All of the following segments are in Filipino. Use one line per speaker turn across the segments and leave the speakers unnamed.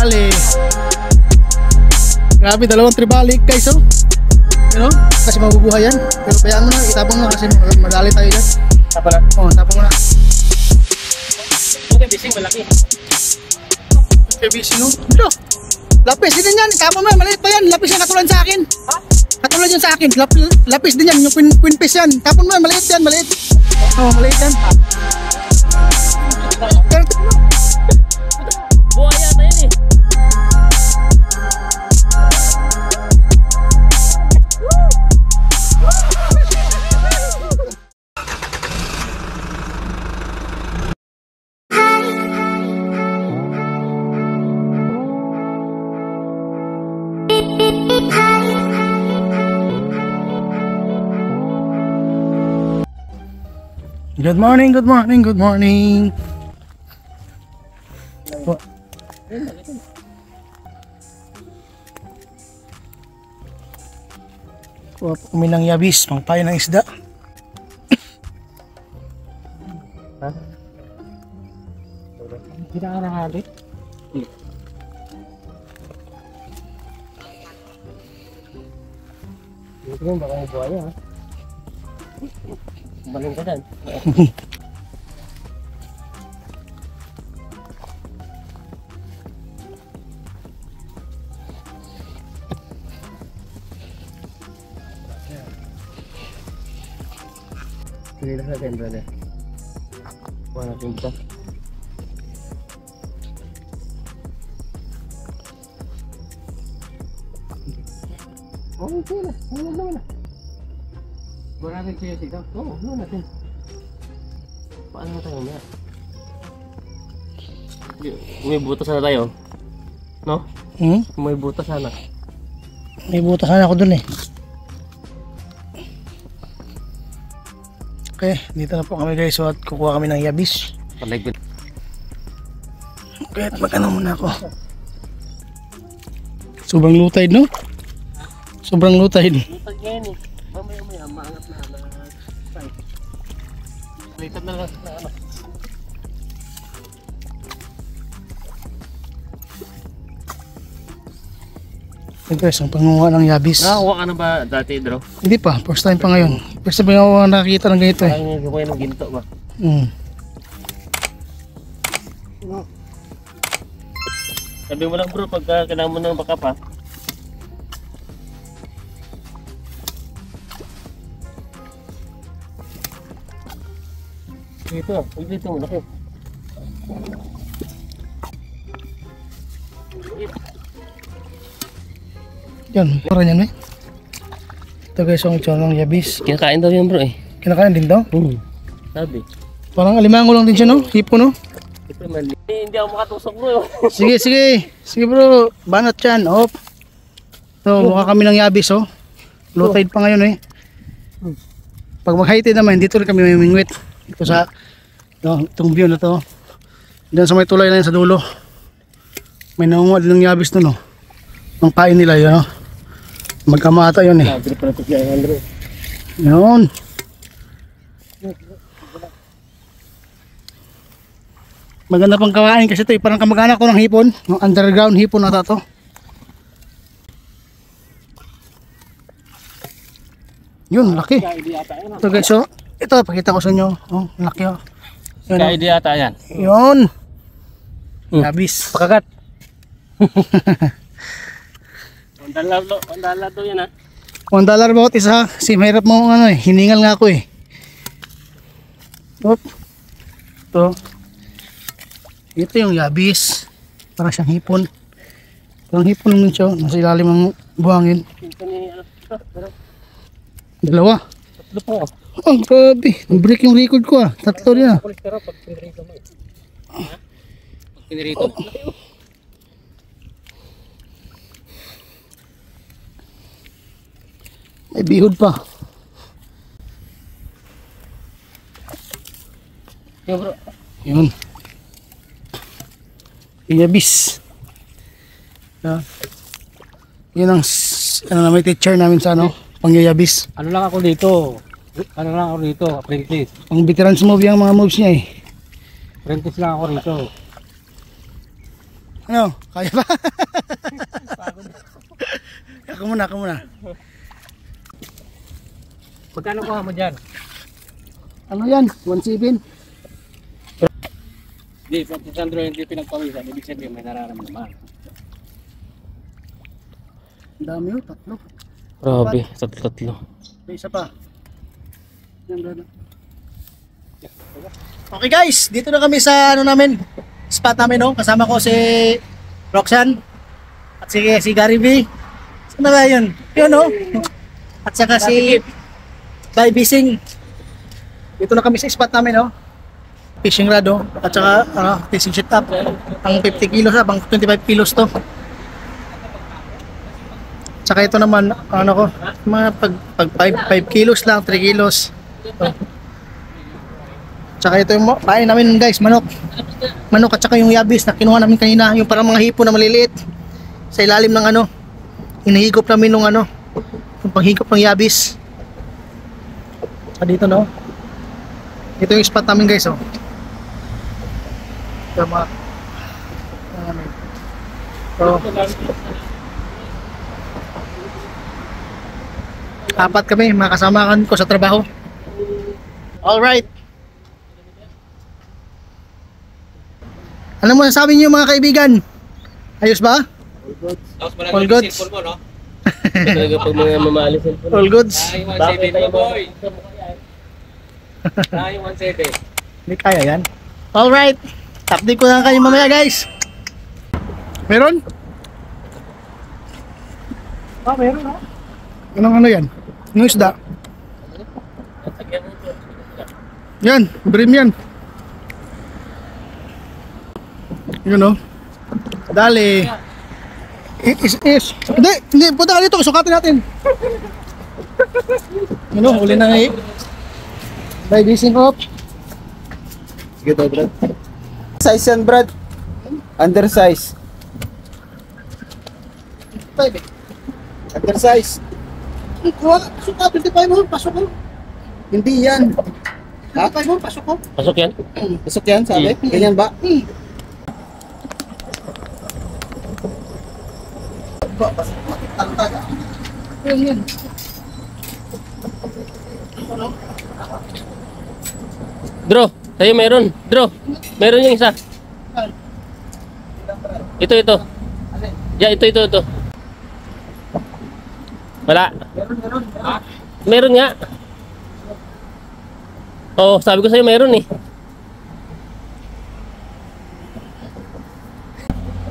tribali. Grabe, dalawang tribali guys, oh. You know? Kasi mabubuhay yan. Pero bayaan mo na, itapon mo kasi madali tayo dyan. Tapon na? Oo, tapon mo na.
Okay, bising malaki.
Okay, bising, no? Ito, lapis din yan, itapon mo, maliit pa yan. Lapis yan, katulad sa akin. Ha? Katulad yan sa akin, lapis din yan, yung queen piece yan. Tapon mo, maliit yan, maliit. Oo, maliit yan.
Buhay yata yan eh.
Good morning, good morning, good morning. Kuha po kami ng yabis, pangpayo ng isda.
Ha? Hindi na karahali? Hindi ko baka yung buhay ha. Baling ka dyan. Hindi na natin, brother. Kuha natin ito. Oh, ito na. Ano naman na. Kuha natin siya dito. Oo, ano natin. Paano tayo na? May butas na tayo. No? May butas sana.
May butas sana ako dun eh. Okay, dito na po kami guys, so at kukuha kami ng yabis. Okay, at mag-ano muna ako. Sobrang low tide, no? Sobrang low tide.
Lutag yan eh. Mamaya maangat na side. Litad na lang na ano.
Okay guys, ang pangunga ng yabis.
Nakakuha ka na ba dati, bro?
Hindi pa, first time pa ngayon. First time ako nakakita ng ganito eh.
Parang yung ng ginto ba? Sabi mo lang bro, pagka kailangan mo ng backup ha. Dito mo laki.
Yan, para niyan eh. Ito guys, ang itsura ng yabis.
Kinakain daw yan bro eh.
Kinakain din daw?
Sabi.
Parang alimango lang din siya no? Hipo no?
Hindi ako makatusok bro.
Sige, sige. Sige bro, banat yan. Op. So, mukha kami ng yabis oh. Low tide pa ngayon eh. Pag mag-high tide naman, dito rin kami may mingwit. Ito sa itong view na to. Diyan sa may tulay na yan sa dulo. May nangunga din ng yabis no. Ang pain nila yun no. Magkamata yun eh. Yun. Maganda pang kawain kasi ito eh. Parang kamag-anak ko ng hipon. Underground hipon na to. Yun, laki. Ito guys oh. Ito, pakita ko sa inyo. Oh, laki oh. Yun,
Sky idea ata yan.
yun. Yabis.
Pakagat. $1 to yan ha.
$1 bawat isa. Kasi mahirap mo ano eh. Hiningal nga ako eh. Oop. Ito. Ito yung yabis. Para siyang hipon. Parang hipon naman siya. Nasa ilalim ng buhangin. Dalawa.
Tatlo po.
Oh, grabe. Nag-break yung record ko ah. Tatlo din ah.
Pag pinirito.
May bihod pa.
Yo bro.
Yun. Yabis. Yun ang ano na may teacher namin sa ano, pangyayabis.
Ano lang ako dito? Apprentice.
Ang veterans move yung mga moves niya eh.
Apprentice lang ako rito.
Ano? Kaya ba? Ako muna, ako muna.
Magkano kuha mo dyan?
Ano yan? 1.7?
Hindi, pag si Sandro hindi pinagpawisan, ibig sabihin may nararamdaman.
Ang dami yun, 3.
Grabe, tatlo.
May isa pa. Yan, brother. Okay guys, dito na kami sa ano namin, spot namin no. Kasama ko si Roxanne at si Gary V. Saan na ba yun? Yun no. At saka si Bay Bising. Dito na kami sa spot namin no. Fishing rod oh. At saka fishing set up. Ang 50 kilos na, bang 25 kilos to. Tsaka ito naman, ano ko, mga pag 5 kilos lang, 3 kilos. Ito. Tsaka ito yung pain namin guys, manok. Manok at saka yung yabis na kinuha namin kanina, yung parang mga hipon na maliliit. Sa ilalim ng ano, hinahigop namin nung ano, yung panghigop ng yabis. Dito no. Ito yung spot namin guys oh. Ito mga apat kami, mga kasamahan ko sa trabaho. Alright. Ano mo sasabi niyo mga kaibigan? Ayos ba? All goods.
Talaga pag mga mamali cellphone.
All goods.
Yung 1.7 mo boy. Yung 1.7.
Hindi kaya yan. Alright. Update ko lang kayo mamaya guys. Meron? Meron ha? Anong ano yan? Anong isda? Yan, brim yan. Yun o. Dali. Hindi, punta ka dito, sukatin natin. Yun o, huli na nga eh. By bising up.
Sige daw, Brad. Size yan, Brad. Undersize.
Pwede.
Undersize.
Suka, 25 mo, pasok mo.
Hindi yan.
25 mo, pasok mo.
Pasok yan?
Pasok yan, sabi? Ganyan ba?
Yan.
Dro, sa'yo meron. Dro, meron yung isa. Ito. Yeah, ito. Wala. Meron nga. Oh, sabi ko sa'yo meron eh.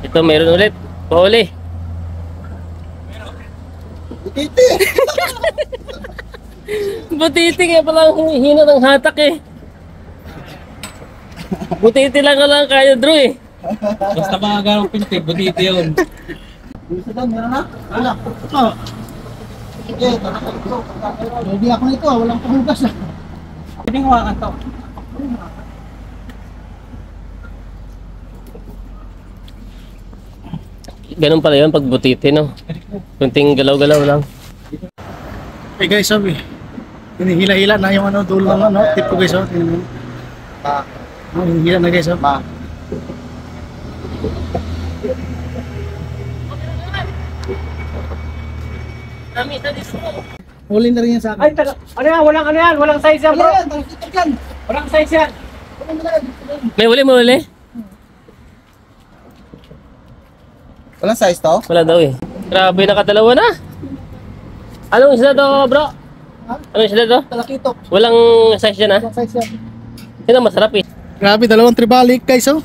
Ito meron ulit. Pauli. Butiti nga pala ang hina ng hatak eh. Butiti lang kaya Drew eh.
Basta mga ganong pintig, butiti yun.
Meron na? Wala. Ready ako nito, walang panghugas na.
Pwede hawakan to.
Ganun pala yun pag butiti no. Kunting galaw-galaw lang.
Hey guys, sabi. Hinihila-hila na yung ano, dulo ng ano, tip ko guys oh. Tingnan mo. Hinihila na guys oh. Huli na rin yan sa akin.
Ay, ano yan? Walang size yan bro.
Yan, tangkitok yan.
Walang size yan.
May huli.
Walang size to?
Wala daw eh. Grabe, nakadalawa na. Anong isda to bro? Anong isda to?
Talakitok.
Walang size yan ha?
Walang size yan.
Yan ang masarap eh.
Grabe, dalawang tribalik guys oh.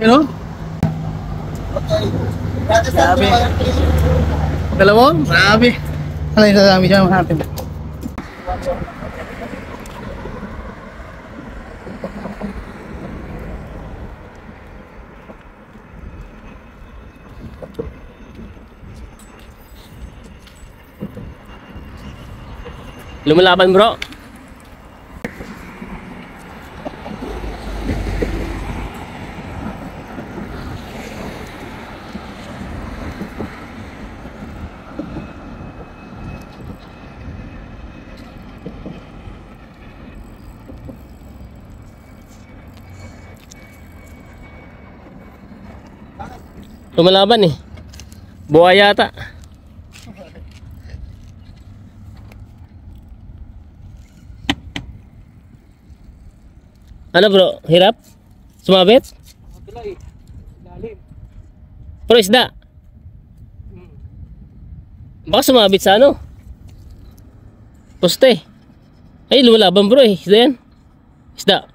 You know? Grabe. Dalawang? Grabe. Ano yung sasami siya natin?
Lumalaban bro. Lumalaban eh. Buhay yata. Ano bro? Hirap? Sumabit? Pero isda. Baka sumabit sa ano? Poste. Ay, lumalaban bro eh. Isda yan. Isda.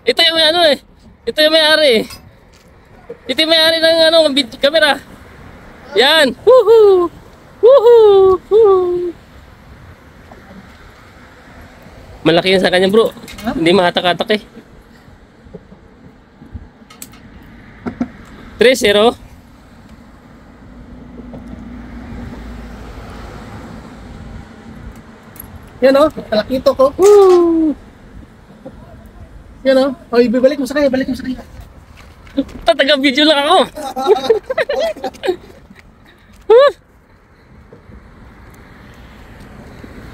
Ito yung may ano eh. Ito yung may-ari eh. Ito yung may-ari ng ano, camera. Yan. Woohoo! Woohoo! Woohoo! Malaki yan sa kanya bro. Hindi mahatak-hatak eh. 3-0.
Yan o, talakito ko.
Woo!
Yan o. O, ibibalik mo sa kanya, balik mo sa kanya.
Tataga-video lang ako.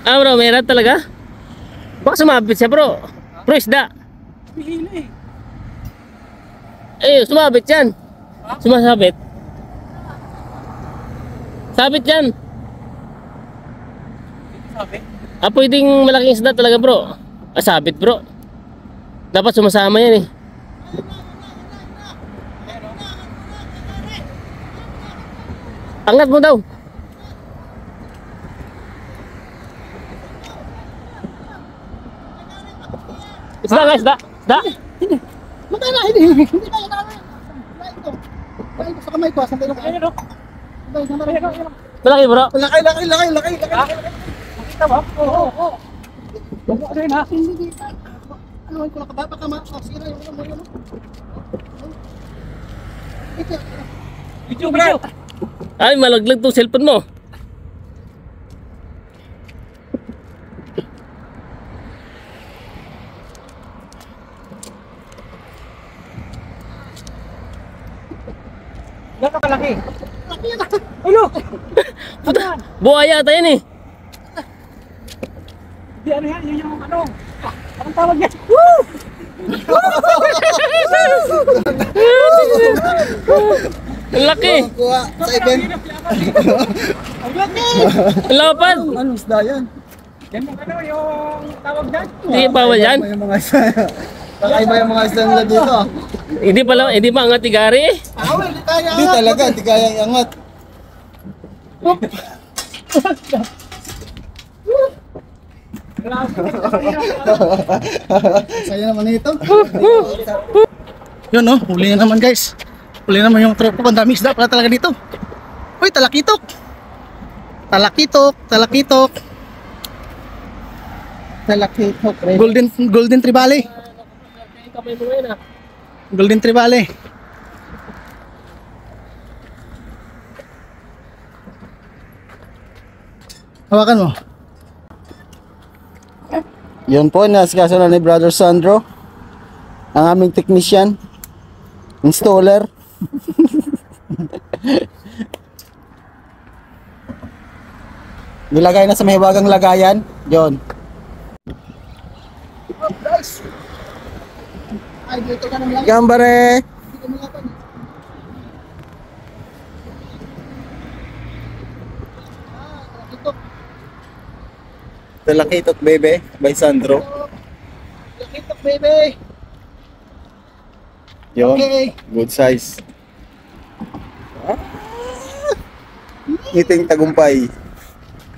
Ah bro, meron talaga? Baka sumabit siya bro. Bro, isda. Eh, sumabit yan. Sumasabit. Sabit yan. Ah, pwedeng malaking isda talaga bro. Ah, sabit bro. Dapat sumasama yan eh. Angat mo daw. Isda nga, isda. Isda.
Magkana, hindi kaya namin. Lain ko. Lain ko sa kamay ko, sandali lang. Ayun o.
Malaki bro.
Laki.
Nakita ba? Oo. Huwag mo kasi na. Hindi. Ano ko na kababa ka masira yung ano mo yun.
Video bro.
Ay, malaglag tong cellphone mo.
Gano'n kalaki? Ulo!
Puta, buhay yata yan eh.
Di ano yan, yun yung ano. Anong tawag yan? Woo!
Ang laki.
Kuha sa event.
Ang laki!
Ang lapad.
Anong isda yan?
Yan yung ano, yung tawag dyan.
Hindi bawal yan.
Kakaiba yung mga isda. Kakaiba yung mga isda nila dito.
Hindi pa angat tigari eh.
Hindi kaya.
Hindi talaga, hindi kaya iangat.
Saya naman ito. Yun no, huli na naman guys. Huli naman yung tropa ko. Ang dami isda pala talaga dito. Uy, talakitok. Talakitok. Golden Tribale. Golden Tribale. Hawakan mo.
Yun po, nasikaso na ni Brother Sandro. Ang aming technician. Installer. Nilagay na sa mahiwagang lagayan. Yun.
Oh, guys. Ay, dito ka naman lang.
Gambare!
Dito mo laban. Talakitok.
Talakitok bebe by Sandro.
Talakitok, baby.
Yun.
Okay.
Good size. Ngiting tagumpay.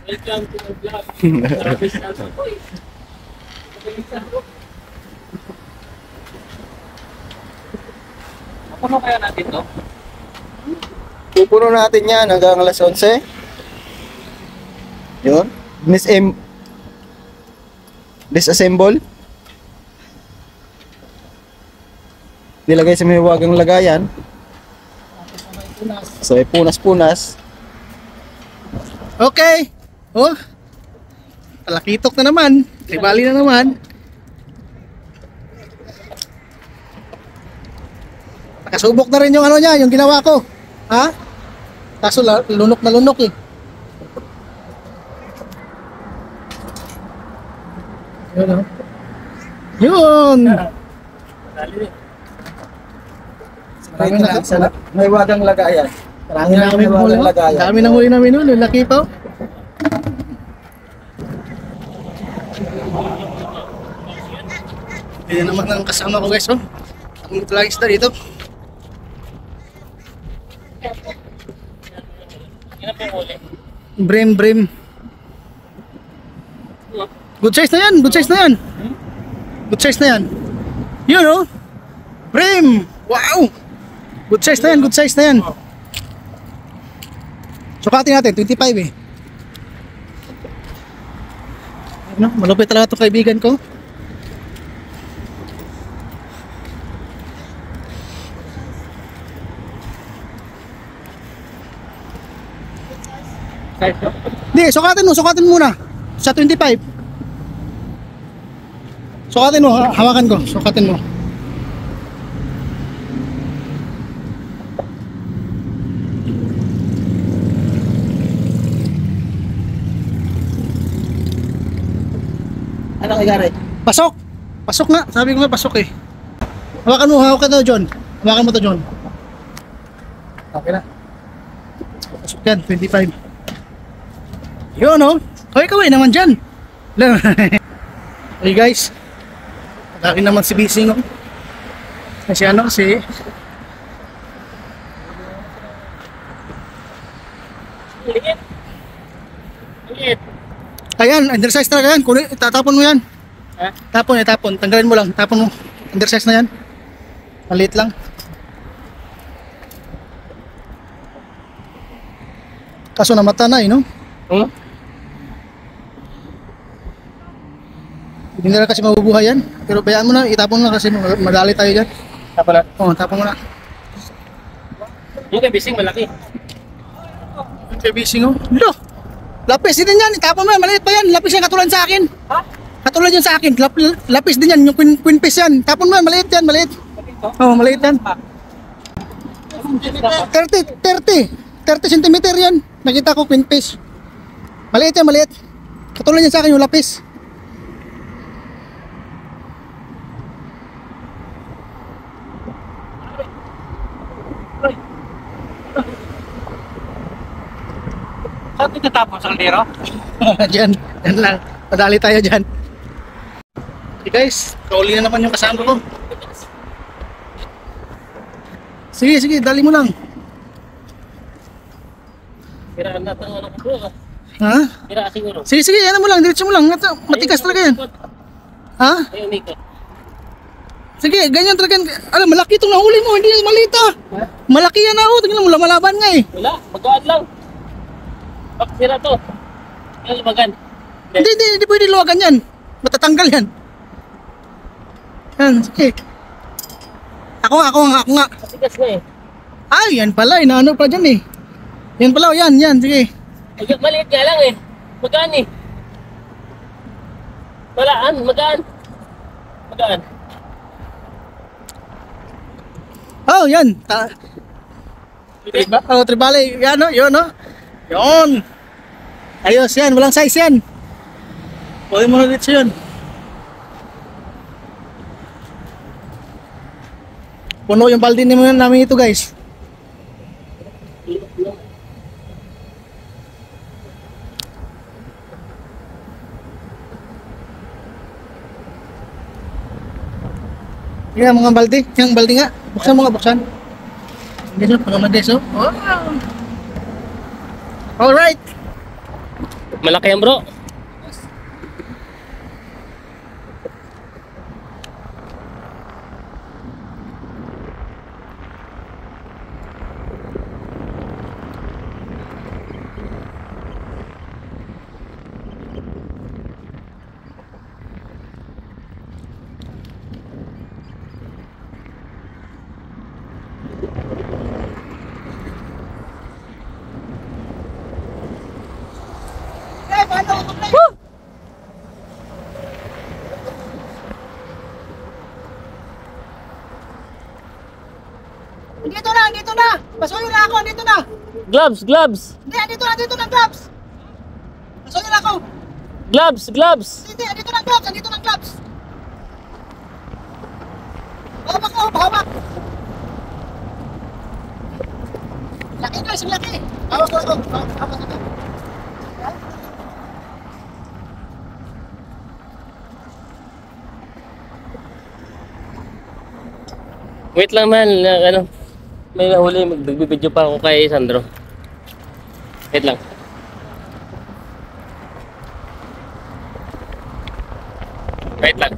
Welcome to my vlog.
Puno kaya natin to?
Pupuno natin yan hanggang alas 11. Yun. Disassemble. Nilagay sa mahiwagang lagayan. So, punas-punas.
Okay. Oh. Talakitok na naman. Tribali na naman. Nakasubok na rin yung ano niya, yung ginawa ko. Ha? Kaso lunok na lunok eh. Yun oh. Yun! Marami na,
May wadang lagayan.
marami na kami huli. Dami na huli namin huli. Laki pa. Yan naman ang kasama ko guys. Oh. Ang lagi isda dito. Brim. Good size na yan. Good size na yan. Good size na yan. Yun oh. Brim. Wow. Good size na yan. Good size na yan. Sukatin natin. 25 eh. Ano? Malupit talaga itong kaibigan ko. Hindi, sukatin muna. Sa 25. Sukatin mo, hawakan ko. Sukatin mo.
Ano kay Gary?
Pasok! Pasok nga. Sabi ko nga pasok eh. Hawakan mo to, John. Hawakan mo to, John. Okay na. Pasok yan, 25. Yun oh. Kaway naman dyan. Hey guys. Laki naman si Bising oh. Kasi ano, si
Liit. Liit.
ayan, undersize talaga yan. Kunin, tatapon mo yan.
Ha?
Tapon. Tanggalin mo lang. Tapon mo. Undersize na yan. Maliit lang. Kaso namata na eh, no?
Hmm?
Hindi na kasi mabubuhay yan. Pero bayaan mo na, itapon mo na kasi madali tayo dyan.
Tapos na.
Oo, tapon mo na.
Yung kay Bising malaki.
Yung kay Bising oh. Lo! Lapis din yan, itapon mo yan. Maliit pa yan. Lapis yan katulad sa akin.
Ha?
Katulad yan sa akin. Lapis din yan. Yung queen piece yan. Tapon mo yan. Maliit yan. Maliit. Oo, maliit yan. 30 cm yan. Nakita ko queen piece. Maliit yan, maliit. Katulad yan sa akin yung lapis.
Saan ito tapos sa kaldero?
Diyan lang. Padali tayo dyan. Okay guys, kauli na naman yung kasama ko. Sige, dali mo lang.
Kiraan natin ano ko bro.
Ha?
Kira siguro.
Sige, ano mo lang, diretso mo lang. Matigas talaga yan. Ha?
Ayun, Nico.
Sige, ganyan talaga. Alam, malaki itong nahuli mo, hindi maliit ah.
Ha?
Malaki yan ah, tingnan mo, lumalaban nga eh.
Wala, magkaan lang. Bak, sira to. Yung lumagan.
Hindi pwede luwagan yan. Matatanggal yan. Yan, sige. Ako nga.
Matigas na eh.
Ay, yan pala, inaano pa dyan eh. Yan pala, yan, sige.
Ay, maliit nga lang eh. Magaan eh. Magaan.
Oh, yan. Tribale. Yan o, yun o. Yun. Ayos yan, walang size yan. Pwede mo na dito yun. Puno yung balde namin ito guys. Yan mga balde. Yung balde nga. Buksan mo nga, buksan. Yan o, pangamadeso. Wow. Alright.
Malaki yan bro.
Andito na, andito na. Pasuyo na ako, andito na.
Gloves, gloves.
Hindi, andito na gloves. Pasuyo na ako.
Gloves, gloves.
Hindi, andito na gloves, andito na gloves. Hawak ko, hawak. Laki guys, laki. Hawak ko, hawak ko.
Wait lang man, ano. May nahuli, magbibideo pa ako kay Sandro. Wait lang. Wait lang.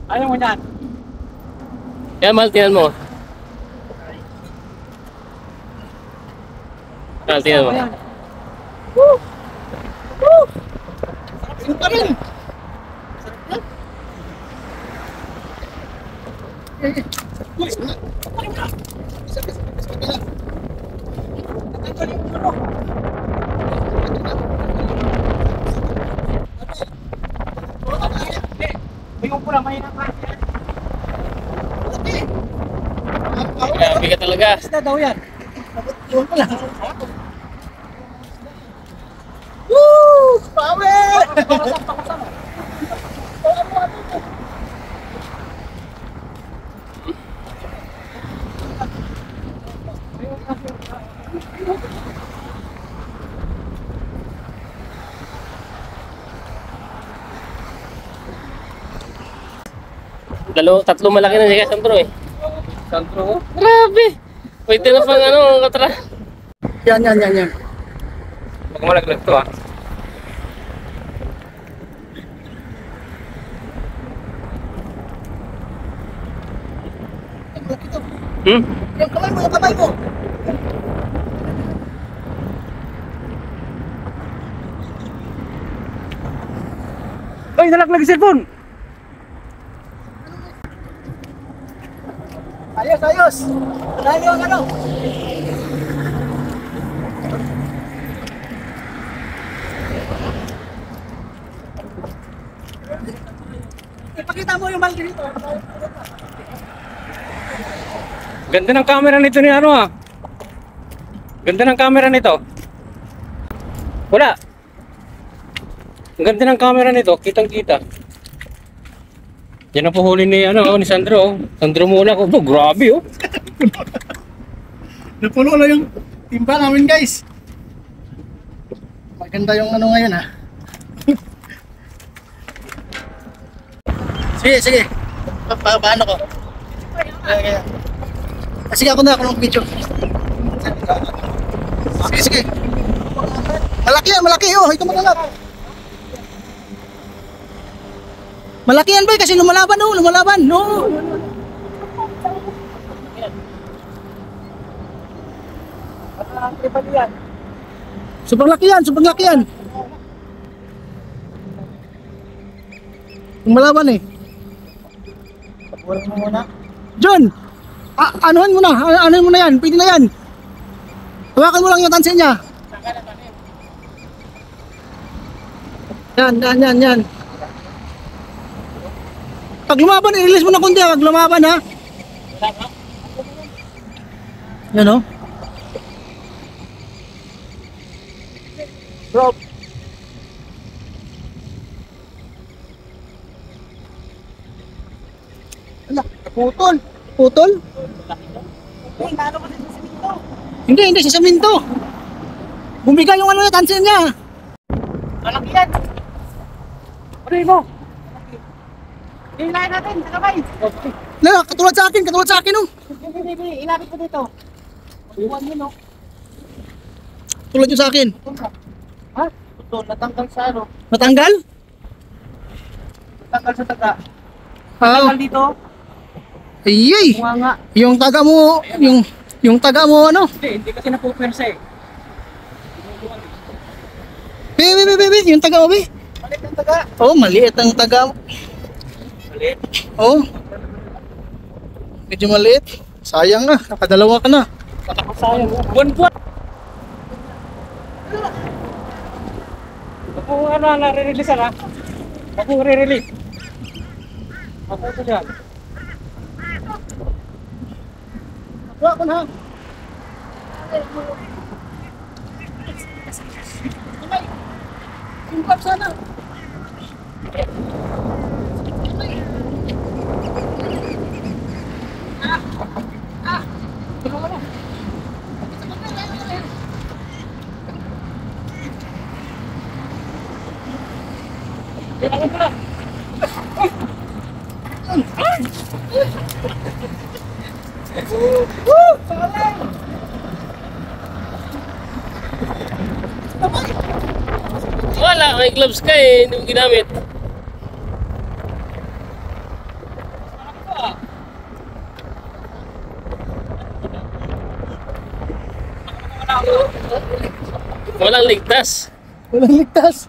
Ayaw mo yan.
Yan, mahal, tingnan mo. Mahal, tingnan mo.
Sino pa rin?
May upo lang, mahirap pa.
Grabe ka talaga.
Isda daw yan.
Yun pala. Woo! Power!
Tatlo malaki na siya, Sandro eh.
Sandro.
Grabe! Pwede na pang ano, katra.
Yan.
Pag malaglag to ah.
Hmm?
Yung kamay mo.
Ay, nalaglag yung cellphone.
Ayos. Dahil yung ano. Ipakita mo yung balde dito.
Ganda ng camera nito ni ano ah. Ganda ng camera nito. Wala. Ang ganda ng camera nito, kitang-kita. Yan ang puhuli ni ni Sandro. Sandro muna ko. Oh, grabe oh.
Napuno na yung timba namin guys. Maganda yung ano ngayon ha. Sige. Paano ko? Kaya. Sige ako ng video. Sige. Malaki oh. Ito magalap. Malaki yan ba kasi lumalaban. No. Sobrang laki yan. Lumalaban eh. Tapurin mo muna. John! Anuhan mo na yan. Pwede na yan. Hawakan mo lang yung tansin niya. Yan. Pag lumaban, i-release mo na kundi. Pag lumaban ha. Yan o. Bro. Ala, putol? Hindi sa semento. Bumigay yung ano na tansin niya.
Malaki yan. Ano mo? Hilahin natin sa kamay.
Katulad sa akin oh.
Hindi, ilapit ko dito. Iwan mo no.
Tulad yung sa akin.
Ha? Ito, natanggal sa ano?
Natanggal?
Natanggal sa taga.
Ah,
Natanggal dito.
ayay.
Nga.
Yung taga mo, yung taga mo ano?
Hindi kasi napupersa eh.
Be, yung taga mo be.
Maliit ang taga.
Oh, maliit ang taga.
Maliit.
Oh. Medyo maliit. Sayang na, nakadalawa ka na.
Sayang. Buwan-buwan. Kung ano, nare-release na. Ako re-release. Ako ito dyan.
Wala ko na. Singkap sana.
Wala, may gloves ka eh, hindi mo ginamit. Walang ligtas.
Walang ligtas.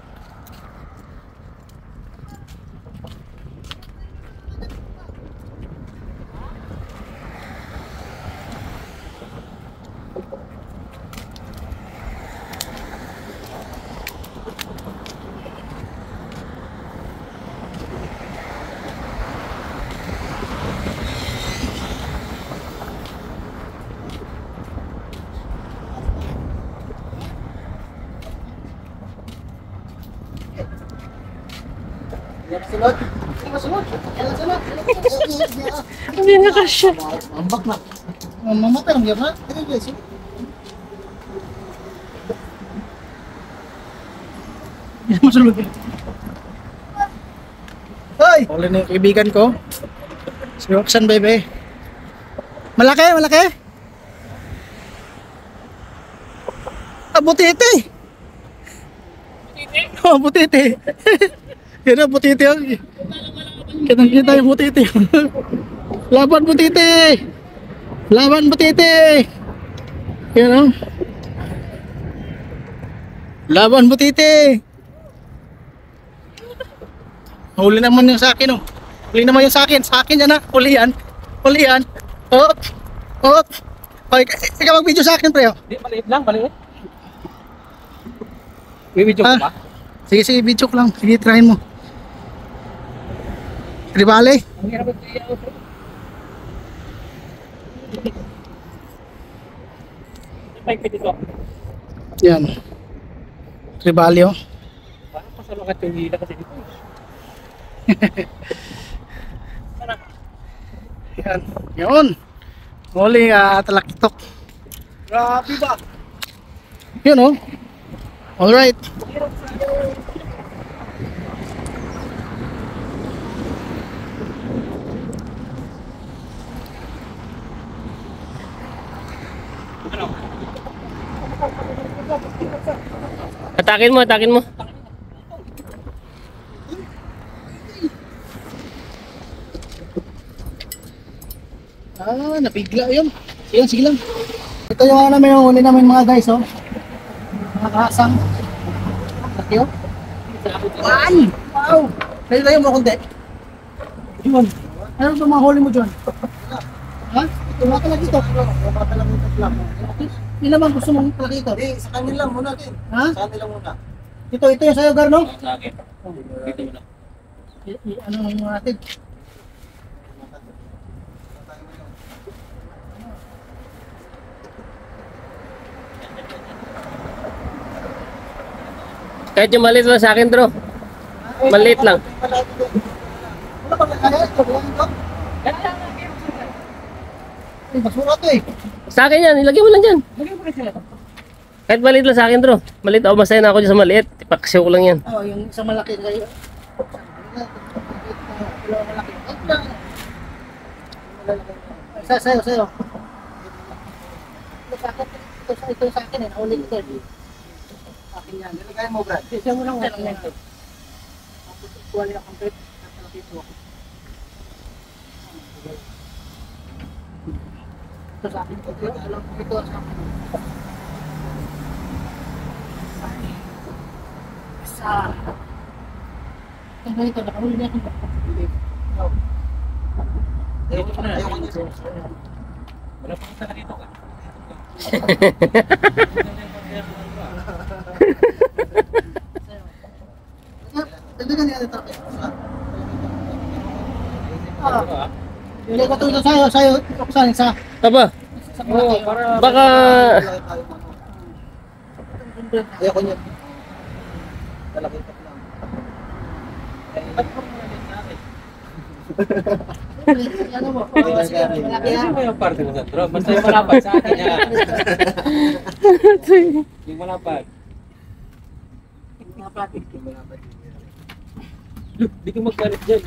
Sunod. Sunod. Sunod.
Hindi na kasya.
Ambak na. Mamatay lang yan ha. Hindi masulod. Hoy! Wala na yung kaibigan ko. Si Roxanne Bebe. Malaki, malaki. Ah, butiti. Oh, butiti. Yan ang butiti. Kitang-kita yung butiti. Laban butiti. Laban butiti. Yan o. Laban butiti. Huli naman yung sa akin oh. Huli naman yung sa akin. Sa akin yan ha. Huli yan. Huli yan. Hop. Hop. Okay, ikaw mag-video sa akin pre oh.
Hindi, maliit lang, maliit. May video ko ba?
Sige, sige, video ko lang. Sige, try mo. Tribale.
Ang hirap ito iya. May dito.
Yan. Tribale oh.
Parang pasalungat yung hila kasi dito.
Yan. Yun. Huli talakitok.
Grabe ba?
Yun oh. Alright.
Atakin mo, atakin mo.
Nabigla yun. Sige lang, sige lang. Ito yung ano namin, yung huli namin mga guys oh. Mga kasang. Laki oh. One! Wow! Kaya tayo mo kundi. Yun. Ano ba mga huli mo dyan? Ha? Tumaka lang dito. Tumaka lang dito lang. Hindi naman gusto mong talaki ito. Sa kanila muna din. Ha? Sa kanila muna. Ito yung sa'yo, Garno?
Sa akin. Dito mo na.
Ano mo natin?
Kahit yung maliit lang sa akin, bro. Maliit lang.
Wala bang kaya? Ito, buwan ito? Ay, basura ito eh.
Sa akin yan, ilagay mo lang dyan.
Lagyan mo rin sila ito.
Kahit maliit lang sa akin, bro. Maliit, masaya na ako dyan sa maliit. Ipaksyaw ko lang yan.
Oh, yung isang malaki kayo. Dalawang malaki. Sa'yo, sa'yo. Ito sa akin eh. Naulit ito. Akin yan. Nilagay mo, Brad. Isa mo lang. Kuha nila complete. Ito sa akin. Ito sa akin. Isa. Ito, nakahuli niya akong
Ayoko na. Wala pa kita dito ka.
patulong sa'yo. Saan sa?
Aba,
Oo, para...
baka...
Ayoko niya.
Ano mo?
Kasi mo yung parte mo, Sandro. Basta yung malapad sa akin yan. Yung malapad. Look, di ka magkalit dyan.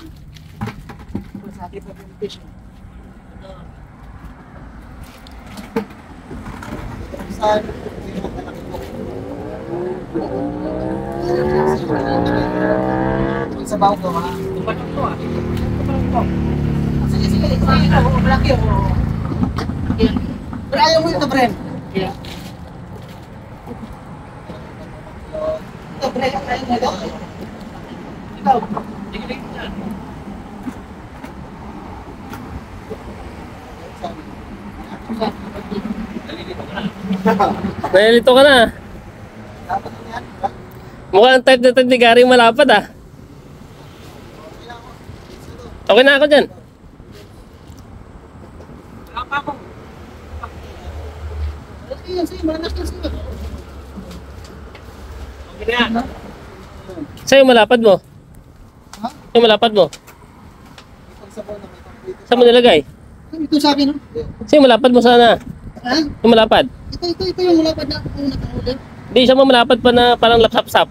Sa bawo ko ha.
Sige, sige. Malaki o. Pero ayaw mo ito, Bren. Ito, Bren. Ayaw mo ito. Ikaw.
Nalilito ka na. Mukhang type na type ni Gary malapad ah. Okay na ako dyan.
Sige, sige. Malakas na sige.
Sa'yo malapad mo?
Ha?
Yung malapad mo? Saan mo nilagay?
Ito sa akin, no?
Sa'yo malapad mo sana?
Ha?
Yung malapad?
Ito yung malapad na nakahuli.
Di siya mo malapad pa na parang lapsap-sap.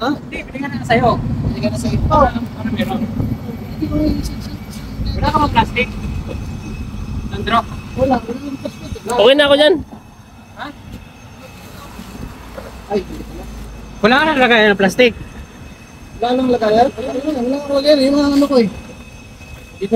Ha?
Hindi, binigyan na sa'yo.
Hindi ka na sa'yo. Oh.
Ano meron?
Hindi ko yung
Wala ka mag plastic? Sandro?
wala. Wala yung plastic.
Okay na ako dyan.
Ay,
Wala ka na lagay ng plastic.
wala nang lagayan. Wala nang lagayan. Yung mga ano ko eh.
Dito.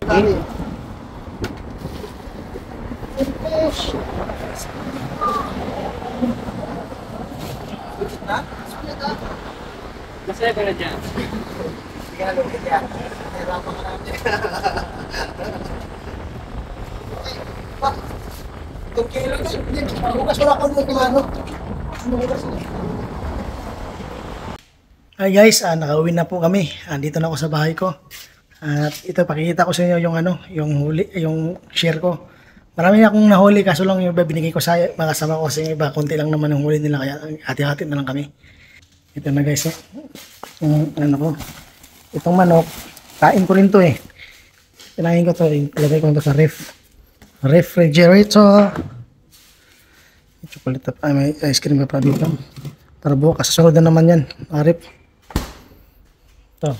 Masaya ka na dyan.
Yung kilo na. Bukas wala ko nung kumano. Hi guys, nakauwi na po kami. Dito na ako sa bahay ko. At ito pakikita ko sa inyo yung ano, yung huli, yung share ko. Marami akong nahuli kaso lang yung iba binigay ko sa mga kasama ko kasi yung iba konti lang naman yung huli nila kaya hati-hati na lang kami. Ito na guys, yung ano ko. Itong manok, kain ko rin to eh. Kinain ko to, ilagay ko to sa refrigerator. Chocolate pa, may ice cream pa dito. Para bukas, kasunod na naman yan. Arip. Ito.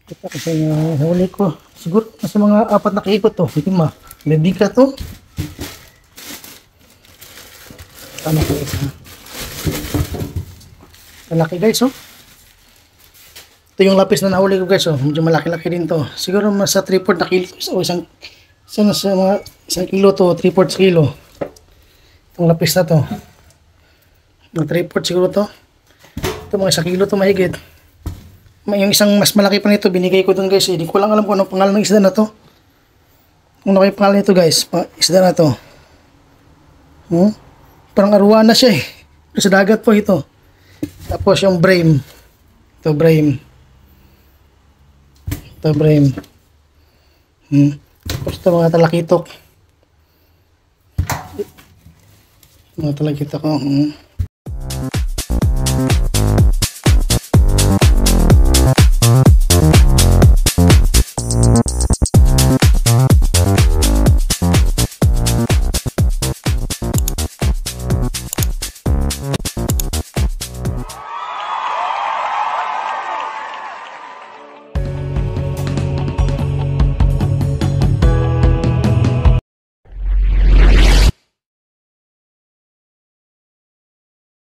Kita ko sa inyo yung huli ko. Siguro, nasa mga 4 na kiko to. Hindi ma. May bigat to. Tama ko isa. Malaki guys, oh. Ito yung lapis na nahuli ko guys, oh. Medyo malaki-laki din to. Siguro mas sa 3/4 na kilo. O isang mga isang kilo to, 3/4 kilo. Itong lapis na to. Mga 3/4 siguro to. Ito mga 1 kilo to mahigit. Yung isang mas malaki pa nito, binigay ko dun guys. Hindi ko lang alam kung anong pangalan ng isda na to. Kung ano yung pangalan nito guys, isda na to. Parang aruana siya eh. Pero sa dagat po ito. Tapos yung brame. Ito brame. Ito brame. Tapos ito mga talakitok. Mga talakitok ko.